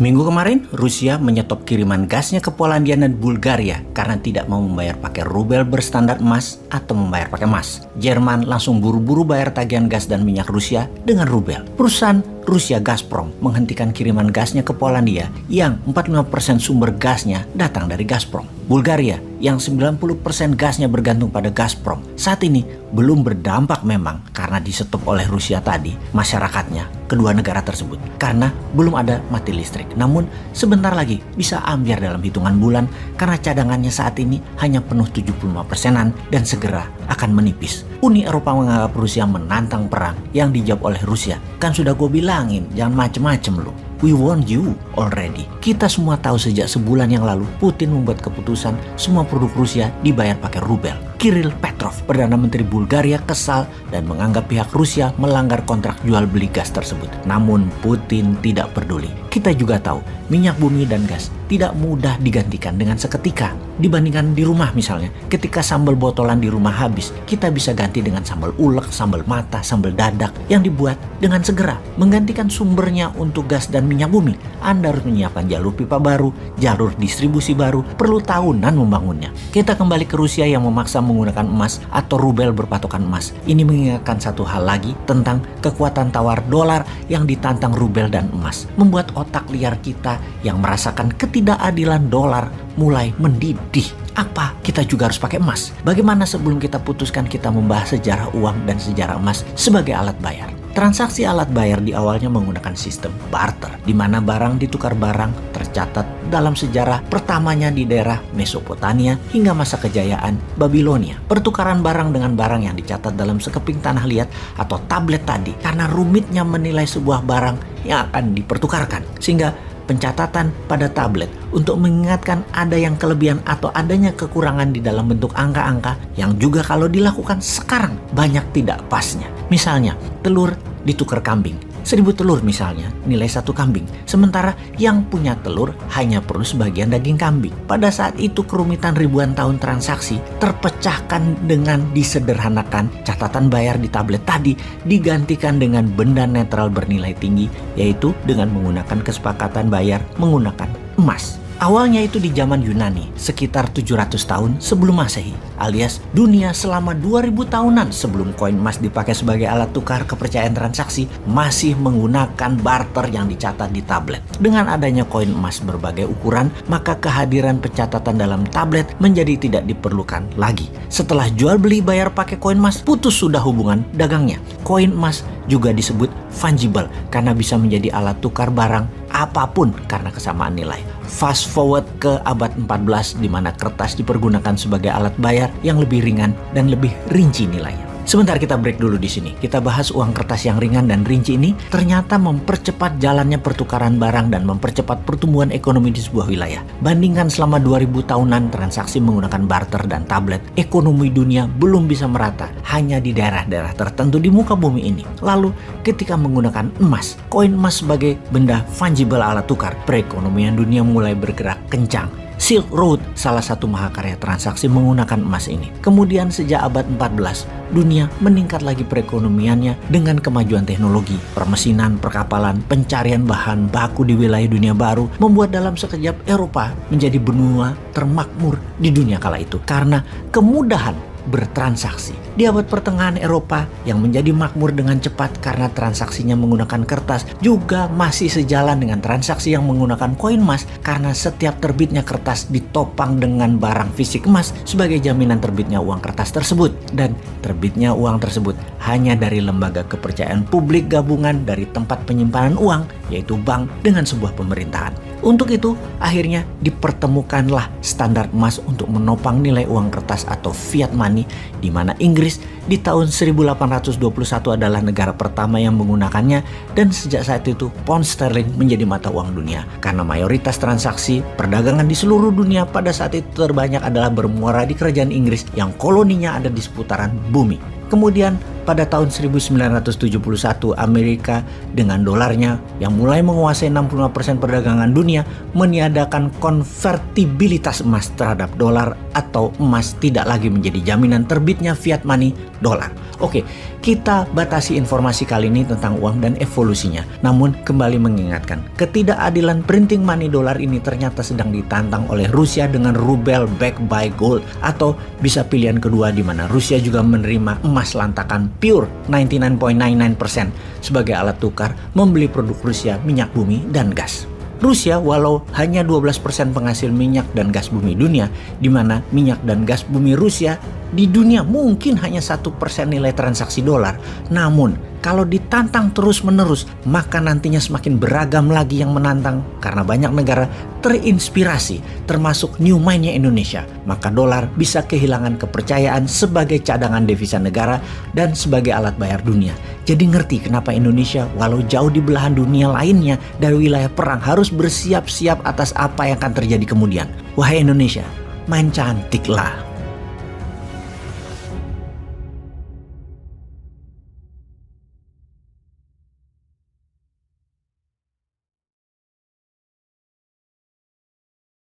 Minggu kemarin, Rusia menyetop kiriman gasnya ke Polandia dan Bulgaria karena tidak mau membayar pakai rubel berstandar emas atau membayar pakai emas. Jerman langsung buru-buru bayar tagihan gas dan minyak Rusia dengan rubel. Perusahaan Rusia Gazprom menghentikan kiriman gasnya ke Polandia yang 45% sumber gasnya datang dari Gazprom. Bulgaria yang 90% gasnya bergantung pada Gazprom saat ini belum berdampak memang karena disetop oleh Rusia tadi masyarakatnya kedua negara tersebut karena belum ada mati listrik. Namun sebentar lagi bisa ambyar dalam hitungan bulan karena cadangannya saat ini hanya penuh 75%-an dan segera akan menipis. Uni Eropa menganggap Rusia menantang perang yang dijawab oleh Rusia. Kan sudah gue bilangin jangan macem-macem lu. We warned you already. Kita semua tahu sejak sebulan yang lalu Putin membuat keputusan semua produk Rusia dibayar pakai rubel. Kirill Petrov, Perdana Menteri Bulgaria, kesal dan menganggap pihak Rusia melanggar kontrak jual beli gas tersebut. Namun Putin tidak peduli. Kita juga tahu minyak bumi dan gas tidak mudah digantikan dengan seketika. Dibandingkan di rumah misalnya, ketika sambal botolan di rumah habis, kita bisa ganti dengan sambal ulek, sambal mata, sambal dadak yang dibuat dengan segera. Menggantikan sumbernya untuk gas dan minyak bumi, Anda harus menyiapkan jalur pipa baru, jalur distribusi baru, perlu tahunan membangunnya. Kita kembali ke Rusia yang memaksa menggunakan emas atau rubel berpatokan emas. Ini mengingatkan satu hal lagi tentang kekuatan tawar dolar yang ditantang rubel dan emas. Membuat otak liar kita yang merasakan ketidakadilan dolar mulai mendidih. Apa kita juga harus pakai emas? Bagaimana sebelum kita putuskan kita membahas sejarah uang dan sejarah emas sebagai alat bayar? Transaksi alat bayar di awalnya menggunakan sistem barter, di mana barang ditukar barang tercatat dalam sejarah pertamanya di daerah Mesopotamia hingga masa kejayaan Babilonia. Pertukaran barang dengan barang yang dicatat dalam sekeping tanah liat atau tablet tadi karena rumitnya menilai sebuah barang yang akan dipertukarkan, sehingga pencatatan pada tablet untuk mengingatkan ada yang kelebihan atau adanya kekurangan di dalam bentuk angka-angka yang juga kalau dilakukan sekarang banyak tidak pasnya. Misalnya, telur ditukar kambing. 1000 telur misalnya, nilai 1 kambing. Sementara yang punya telur hanya perlu sebagian daging kambing. Pada saat itu kerumitan ribuan tahun transaksi terpecahkan dengan disederhanakan catatan bayar di tablet tadi digantikan dengan benda netral bernilai tinggi, yaitu dengan menggunakan kesepakatan bayar menggunakan emas. Awalnya itu di zaman Yunani, sekitar 700 tahun sebelum Masehi, alias dunia selama 2000 tahunan sebelum koin emas dipakai sebagai alat tukar kepercayaan transaksi, masih menggunakan barter yang dicatat di tablet. Dengan adanya koin emas berbagai ukuran, maka kehadiran pencatatan dalam tablet menjadi tidak diperlukan lagi. Setelah jual beli bayar pakai koin emas, putus sudah hubungan dagangnya. Koin emas juga disebut fungible karena bisa menjadi alat tukar barang apapun karena kesamaan nilai. Fast forward ke abad 14 di mana kertas dipergunakan sebagai alat bayar yang lebih ringan dan lebih rinci nilainya. Sebentar kita break dulu di sini. Kita bahas uang kertas yang ringan dan rinci ini ternyata mempercepat jalannya pertukaran barang dan mempercepat pertumbuhan ekonomi di sebuah wilayah. Bandingkan selama 2000 tahunan transaksi menggunakan barter dan tablet, ekonomi dunia belum bisa merata hanya di daerah-daerah tertentu di muka bumi ini. Lalu ketika menggunakan emas, koin emas sebagai benda fungible alat tukar, perekonomian dunia mulai bergerak kencang. Silk Road salah satu mahakarya transaksi menggunakan emas ini. Kemudian sejak abad 14, dunia meningkat lagi perekonomiannya dengan kemajuan teknologi, permesinan, perkapalan, pencarian bahan baku di wilayah dunia baru, membuat dalam sekejap Eropa menjadi benua termakmur di dunia kala itu karena kemudahan bertransaksi. Di abad pertengahan Eropa yang menjadi makmur dengan cepat karena transaksinya menggunakan kertas juga masih sejalan dengan transaksi yang menggunakan koin emas karena setiap terbitnya kertas ditopang dengan barang fisik emas sebagai jaminan terbitnya uang kertas tersebut, dan terbitnya uang tersebut hanya dari lembaga kepercayaan publik gabungan dari tempat penyimpanan uang, yaitu bank dengan sebuah pemerintahan. Untuk itu, akhirnya dipertemukanlah standar emas untuk menopang nilai uang kertas atau fiat money, di mana Inggris di tahun 1821 adalah negara pertama yang menggunakannya, dan sejak saat itu pound sterling menjadi mata uang dunia. Karena mayoritas transaksi perdagangan di seluruh dunia pada saat itu terbanyak adalah bermuara di kerajaan Inggris yang koloninya ada di seputaran bumi. Kemudian pada tahun 1971 Amerika dengan dolarnya yang mulai menguasai 65% perdagangan dunia meniadakan konvertibilitas emas terhadap dolar atau emas tidak lagi menjadi jaminan terbitnya fiat money dolar. Oke, kita batasi informasi kali ini tentang uang dan evolusinya. Namun kembali mengingatkan, ketidakadilan printing money dolar ini ternyata sedang ditantang oleh Rusia dengan rubel backed by gold, atau bisa pilihan kedua di mana Rusia juga menerima emas lantakan pure 99.99% sebagai alat tukar membeli produk Rusia, minyak bumi dan gas. Rusia walau hanya 12% penghasil minyak dan gas bumi dunia, di mana minyak dan gas bumi Rusia di dunia mungkin hanya 1% nilai transaksi dolar. Namun kalau ditantang terus-menerus, maka nantinya semakin beragam lagi yang menantang karena banyak negara terinspirasi, termasuk new mind-nya Indonesia. Maka dolar bisa kehilangan kepercayaan sebagai cadangan devisa negara dan sebagai alat bayar dunia. Jadi ngerti kenapa Indonesia walau jauh di belahan dunia lainnya dari wilayah perang harus bersiap-siap atas apa yang akan terjadi kemudian. Wahai Indonesia, main cantik lah.